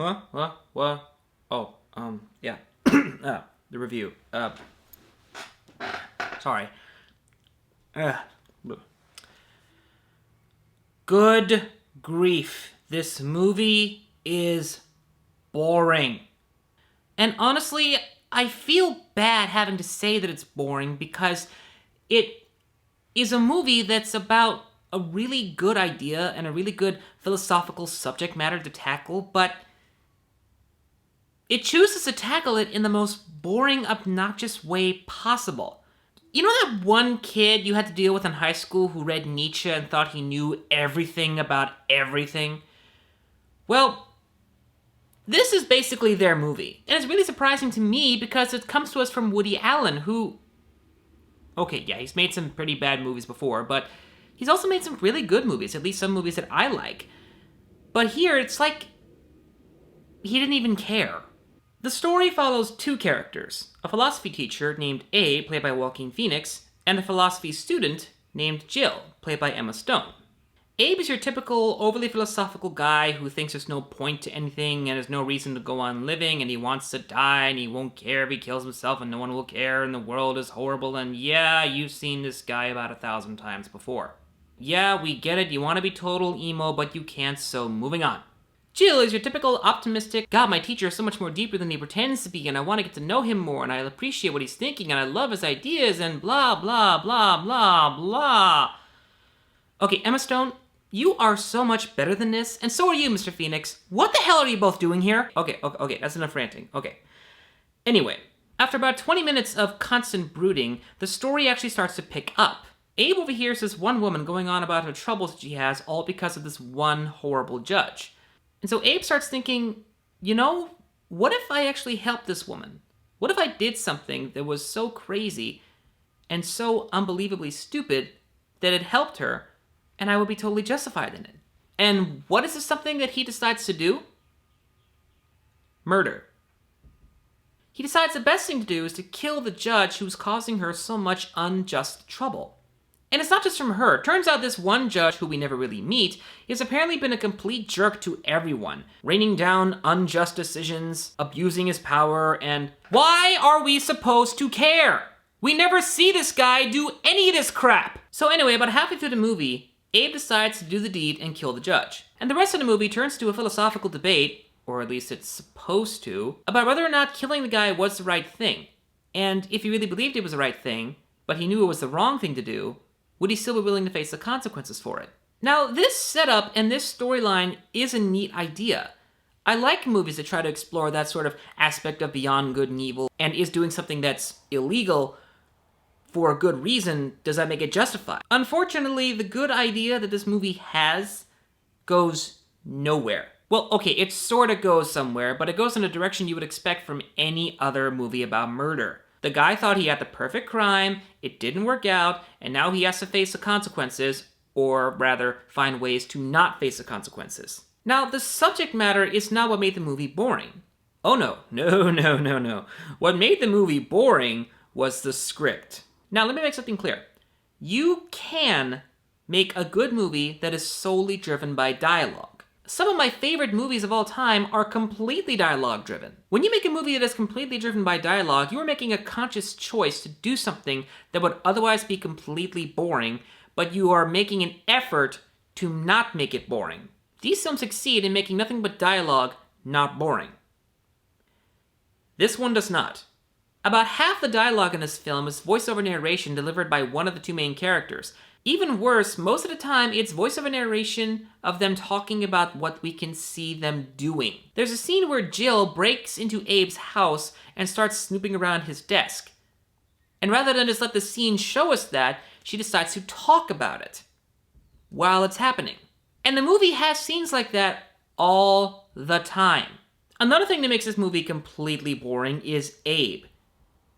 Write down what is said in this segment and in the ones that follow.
What? Oh, yeah. The review. Sorry. Good grief. This movie is boring. And honestly, I feel bad having to say that it's boring because it is a movie that's about a really good idea and a really good philosophical subject matter to tackle, but it chooses to tackle it in the most boring, obnoxious way possible. You know that one kid you had to deal with in high school who read Nietzsche and thought he knew everything about everything? Well, this is basically their movie. And it's really surprising to me because it comes to us from Woody Allen, who... Okay, yeah, he's made some pretty bad movies before, but he's also made some really good movies, at least some movies that I like. But here, it's like he didn't even care. The story follows two characters, a philosophy teacher named Abe, played by Joaquin Phoenix, and a philosophy student named Jill, played by Emma Stone. Abe is your typical overly philosophical guy who thinks there's no point to anything and there's no reason to go on living and he wants to die and he won't care if he kills himself and no one will care and the world is horrible and yeah, you've seen this guy about 1,000 times before. Yeah, we get it, you want to be total emo, but you can't, so moving on. Jill is your typical optimistic, God, my teacher is so much more deeper than he pretends to be, and I want to get to know him more, and I appreciate what he's thinking, and I love his ideas, and blah, blah, blah, blah, blah. Okay, Emma Stone, you are so much better than this, and so are you, Mr. Phoenix. What the hell are you both doing here? Okay, that's enough ranting. Okay. Anyway, after about 20 minutes of constant brooding, the story actually starts to pick up. Abe overhears this one woman going on about her troubles that she has, all because of this one horrible judge. And so Abe starts thinking, you know, what if I actually helped this woman? What if I did something that was so crazy and so unbelievably stupid that it helped her and I would be totally justified in it? And what is this something that he decides to do? Murder. He decides the best thing to do is to kill the judge who's causing her so much unjust trouble. And it's not just from her. It turns out this one judge, who we never really meet, has apparently been a complete jerk to everyone, raining down unjust decisions, abusing his power, and why are we supposed to care? We never see this guy do any of this crap! So anyway, about halfway through the movie, Abe decides to do the deed and kill the judge. And the rest of the movie turns to a philosophical debate, or at least it's supposed to, about whether or not killing the guy was the right thing. And if he really believed it was the right thing, but he knew it was the wrong thing to do, would he still be willing to face the consequences for it? Now, this setup and this storyline is a neat idea. I like movies that try to explore that sort of aspect of beyond good and evil, and is doing something that's illegal for a good reason, does that make it justified? Unfortunately, the good idea that this movie has goes nowhere. Well, okay, it sort of goes somewhere, but it goes in a direction you would expect from any other movie about murder. The guy thought he had the perfect crime, it didn't work out, and now he has to face the consequences, or rather, find ways to not face the consequences. Now, the subject matter is not what made the movie boring. Oh no. What made the movie boring was the script. Now, let me make something clear. You can make a good movie that is solely driven by dialogue. Some of my favorite movies of all time are completely dialogue-driven. When you make a movie that is completely driven by dialogue, you are making a conscious choice to do something that would otherwise be completely boring, but you are making an effort to not make it boring. These films succeed in making nothing but dialogue not boring. This one does not. About half the dialogue in this film is voiceover narration delivered by one of the two main characters. Even worse, most of the time, it's voiceover narration of them talking about what we can see them doing. There's a scene where Jill breaks into Abe's house and starts snooping around his desk. And rather than just let the scene show us that, she decides to talk about it while it's happening. And the movie has scenes like that all the time. Another thing that makes this movie completely boring is Abe.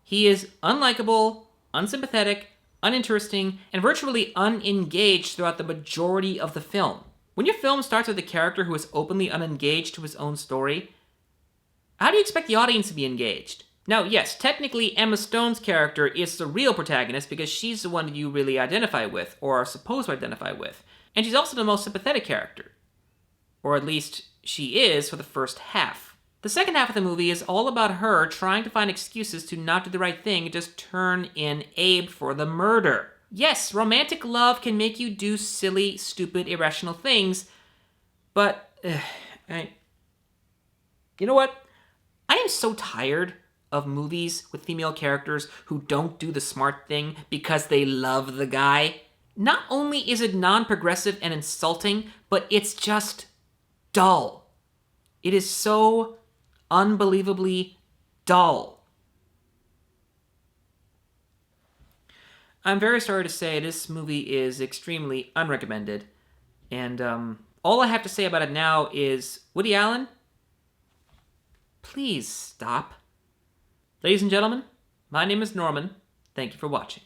He is unlikable, unsympathetic, uninteresting, and virtually unengaged throughout the majority of the film. When your film starts with a character who is openly unengaged to his own story, how do you expect the audience to be engaged? Now, yes, technically Emma Stone's character is the real protagonist because she's the one that you really identify with, or are supposed to identify with. And she's also the most sympathetic character. Or at least she is for the first half. The second half of the movie is all about her trying to find excuses to not do the right thing and just turn in Abe for the murder. Yes, romantic love can make you do silly, stupid, irrational things, but you know what? I am so tired of movies with female characters who don't do the smart thing because they love the guy. Not only is it non-progressive and insulting, but it's just dull. It is so unbelievably dull. I'm very sorry to say this movie is extremely unrecommended. And all I have to say about it now is, Woody Allen, please stop. Ladies and gentlemen, my name is Norman. Thank you for watching.